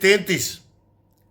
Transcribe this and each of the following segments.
33,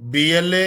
BLA,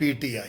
PTI।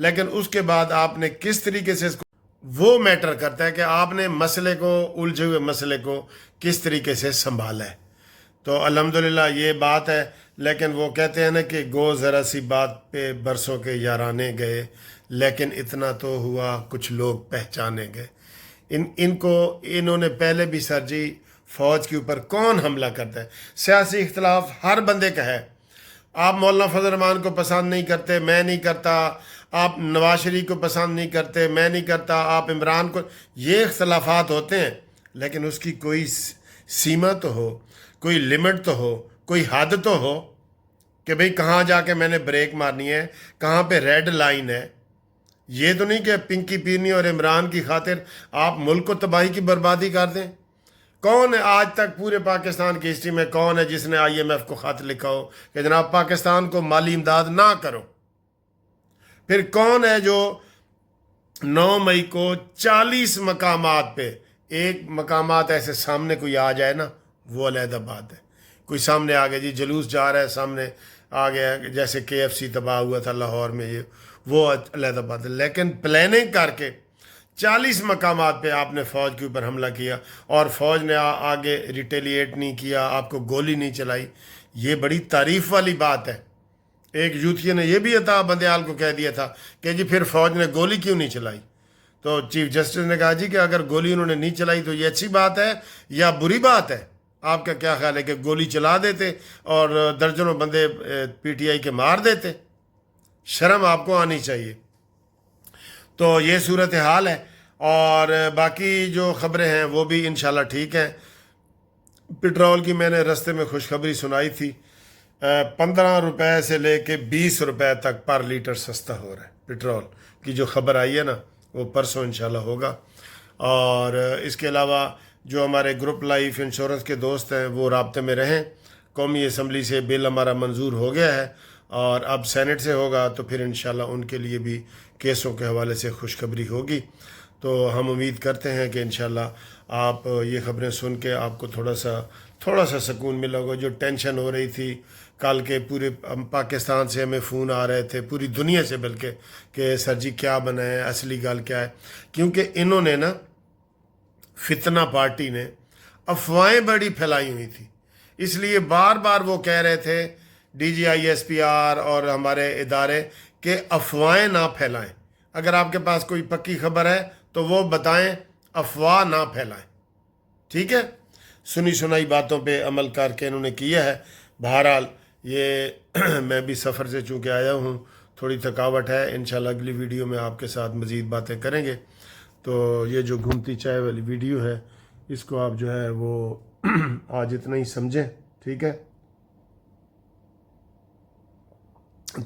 لیکن اس کے بعد آپ نے کس طریقے سے اس کو، وہ میٹر کرتا ہے کہ آپ نے مسئلے کو، الجھے ہوئے مسئلے کو کس طریقے سے سنبھالا ہے۔ تو الحمدللہ یہ بات ہے، لیکن وہ کہتے ہیں نا کہ گو ذرا سی بات پہ برسوں کے یارانے گئے، لیکن اتنا تو ہوا کچھ لوگ پہچانے گئے۔ انہوں نے پہلے بھی سر جی فوج کے اوپر کون حملہ کرتا ہے؟ سیاسی اختلاف ہر بندے کا ہے۔ آپ مولانا فضل الرحمان کو پسند نہیں کرتے، میں نہیں کرتا، آپ نواز شریف کو پسند نہیں کرتے، میں نہیں کرتا، آپ عمران کو، یہ اختلافات ہوتے ہیں، لیکن اس کی کوئی سیما تو ہو، کوئی لمٹ تو ہو، کوئی حد تو ہو کہ بھئی کہاں جا کے میں نے بریک مارنی ہے، کہاں پہ ریڈ لائن ہے۔ یہ تو نہیں کہ پنکی پیرنی اور عمران کی خاطر آپ ملک کو تباہی کی بربادی کر دیں۔ کون ہے آج تک پورے پاکستان کی ہسٹری میں کون ہے جس نے IMF کو خط لکھا ہو کہ جناب پاکستان کو مالی امداد نہ کرو؟ پھر کون ہے جو 9 مئی کو 40 مقامات پہ، ایک مقامات ایسے سامنے کوئی آ جائے نا، وہ علیحدہ بات ہے۔ کوئی سامنے آ گیا جی جلوس جا رہا ہے، سامنے آ گیا، جیسے KFC تباہ ہوا تھا لاہور میں، یہ وہ علیحدہ بات ہے، لیکن پلاننگ کر کے 40 مقامات پہ آپ نے فوج کے اوپر حملہ کیا اور فوج نے آگے ریٹیلیٹ نہیں کیا، آپ کو گولی نہیں چلائی، یہ بڑی تعریف والی بات ہے۔ ایک یوتھی نے یہ بھی عطا بندیال کو کہہ دیا تھا کہ جی پھر فوج نے گولی کیوں نہیں چلائی؟ تو چیف جسٹس نے کہا جی کہ اگر گولی انہوں نے نہیں چلائی تو یہ اچھی بات ہے یا بری بات ہے؟ آپ کا کیا خیال ہے کہ گولی چلا دیتے اور درجنوں بندے PTI کے مار دیتے؟ شرم آپ کو آنی چاہیے۔ تو یہ صورتحال ہے، اور باقی جو خبریں ہیں وہ بھی انشاءاللہ ٹھیک ہیں۔ پٹرول کی میں نے رستے میں خوشخبری سنائی تھی، 15 روپے سے لے کے 20 روپے تک پر لیٹر سستا ہو رہا ہے پٹرول کی جو خبر آئی ہے نا، وہ پرسوں انشاءاللہ ہوگا۔ اور اس کے علاوہ جو ہمارے گروپ لائف انشورنس کے دوست ہیں وہ رابطے میں رہیں۔ قومی اسمبلی سے بل ہمارا منظور ہو گیا ہے اور اب سینٹ سے ہوگا، تو پھر انشاءاللہ ان کے لیے بھی کیسوں کے حوالے سے خوشخبری ہوگی۔ تو ہم امید کرتے ہیں کہ انشاءاللہ آپ یہ خبریں سن کے آپ کو تھوڑا سا سکون ملا ہوگا۔ جو ٹینشن ہو رہی تھی کل کے، پورے پاکستان سے ہمیں فون آ رہے تھے، پوری دنیا سے بلکہ، کہ سر جی کیا بنا ہے، اصلی گل کیا ہے، کیونکہ انہوں نے نا، فتنہ پارٹی نے افواہیں بڑی پھیلائی ہوئی تھی، اس لیے بار بار وہ کہہ رہے تھے DGI SPR اور ہمارے ادارے کہ افواہیں نہ پھیلائیں، اگر آپ کے پاس کوئی پکی خبر ہے تو وہ بتائیں، افواہ نہ پھیلائیں، ٹھیک ہے؟ سنی سنائی باتوں پہ عمل کر کے انہوں نے کیا ہے۔ بہرحال یہ میں بھی سفر سے چونکہ آیا ہوں، تھوڑی تھکاوٹ ہے، انشاءاللہ اگلی ویڈیو میں آپ کے ساتھ مزید باتیں کریں گے۔ تو یہ جو گھومتی چائے والی ویڈیو ہے، اس کو آپ جو ہے وہ آج اتنا ہی سمجھیں، ٹھیک ہے؟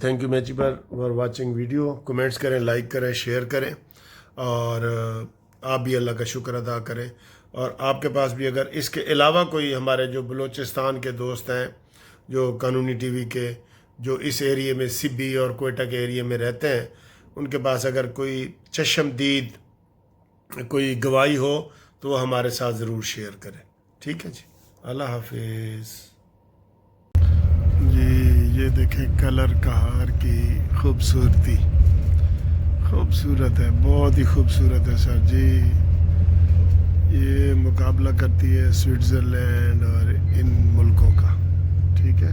تھینک یو میچی پر فار واچنگ ویڈیو، کمنٹس کریں، لائک کریں، شیئر کریں، اور آپ بھی اللہ کا شکر ادا کریں۔ اور آپ کے پاس بھی اگر اس کے علاوہ کوئی ہمارے جو بلوچستان کے دوست ہیں، جو قانونی ٹی وی کے، جو اس ایریے میں سبی اور کوئٹہ کے ایریے میں رہتے ہیں، ان کے پاس اگر کوئی چشمدید کوئی گواہی ہو تو وہ ہمارے ساتھ ضرور شیئر کریں، ٹھیک ہے جی؟ اللہ حافظ جی۔ یہ دیکھیں کلر کہار کی خوبصورتی، خوبصورت ہے، بہت ہی خوبصورت ہے سر جی۔ یہ مقابلہ کرتی ہے سوئٹزرلینڈ اور ان ملکوں کا، ٹھیک ہے؟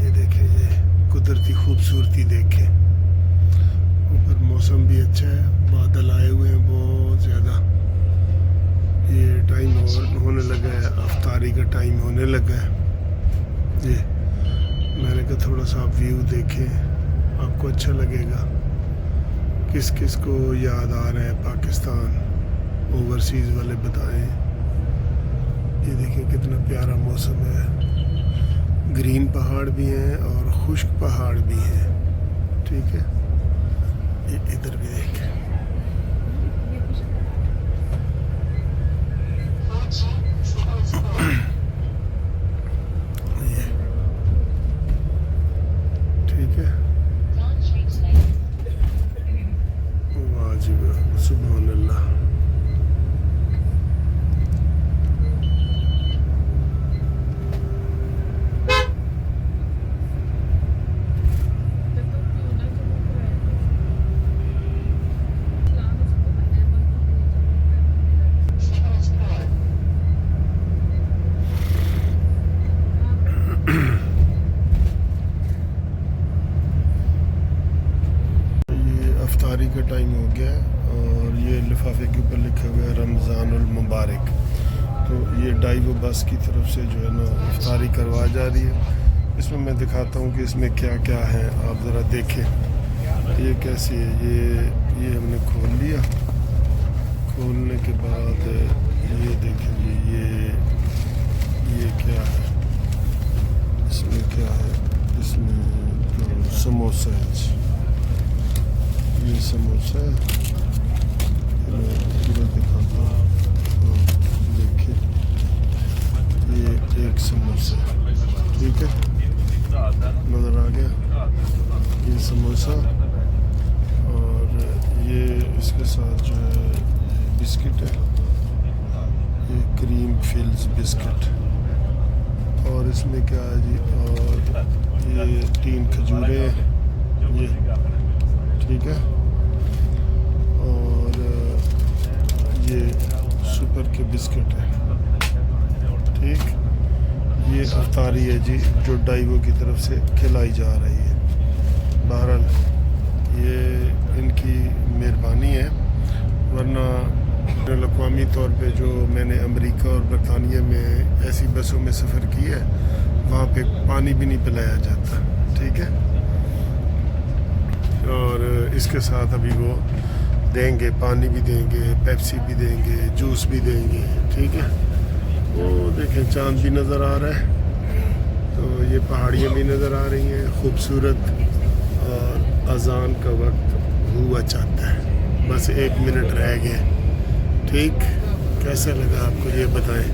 یہ دیکھیں، یہ قدرتی خوبصورتی دیکھیں، اوپر موسم بھی اچھا ہے، بادل آئے ہوئے ہیں بہت زیادہ۔ یہ ٹائم ہونے لگا ہے، افطاری کا ٹائم ہونے لگا ہے۔ جی میں نے کہا تھوڑا سا آپ ویو دیکھیں، آپ کو اچھا لگے گا۔ کس کس کو یاد آ رہا ہے پاکستان، اوورسیز والے بتائیں۔ یہ دیکھیں کتنا پیارا موسم ہے، گرین پہاڑ بھی ہیں اور خشک پہاڑ بھی ہیں، ٹھیک ہے؟ یہ ادھر بھی دیکھیں، یہ ٹھیک ہے؟ واجب، سبحان اللہ۔ افطاری کا ٹائم ہو گیا ہے اور یہ لفافے کے اوپر لکھا ہوا ہے رمضان المبارک. تو یہ ڈائیو بس کی طرف سے جو ہے نا افطاری کروا جا رہی ہے. اس میں میں دکھاتا ہوں کہ اس میں کیا کیا ہے، آپ ذرا دیکھیں یہ کیسی ہے. یہ ہم نے کھول لیا. کھولنے کے بعد یہ دیکھیں جی یہ کیا ہے، اس میں کیا ہے، اس میں تو سموسہ ہے. یہ سموسہ ہے، میں پورا دکھاتا ہوں. دیکھیں یہ ایک سموسہ ہے، ٹھیک ہے، نظر آ گیا یہ سموسہ. اور یہ اس کے ساتھ جو ہے بسکٹ ہے، یہ کریم فلز بسکٹ. اور اس میں کیا ہے جی، اور یہ 3 کھجوریں ہیں یہ، ٹھیک ہے. اور یہ سپر کے بسکٹ ہے، ٹھیک. یہ افطاری ہے جی جو ڈائیو کی طرف سے کھلائی جا رہی ہے. بہرحال یہ ان کی مہربانی ہے، ورنہ بین الاقوامی طور پہ جو میں نے امریکہ اور برطانیہ میں ایسی بسوں میں سفر کیا ہے وہاں پہ پانی بھی نہیں پلایا جاتا، ٹھیک ہے. اور اس کے ساتھ ابھی وہ دیں گے، پانی بھی دیں گے، پیپسی بھی دیں گے، جوس بھی دیں گے، ٹھیک ہے. وہ دیکھیں چاند بھی نظر آ رہا ہے، تو یہ پہاڑیاں بھی نظر آ رہی ہیں خوبصورت. اور اذان کا وقت ہوا چاہتا ہے، بس 1 منٹ رہ گئے، ٹھیک. کیسا لگا آپ کو یہ بتائیں.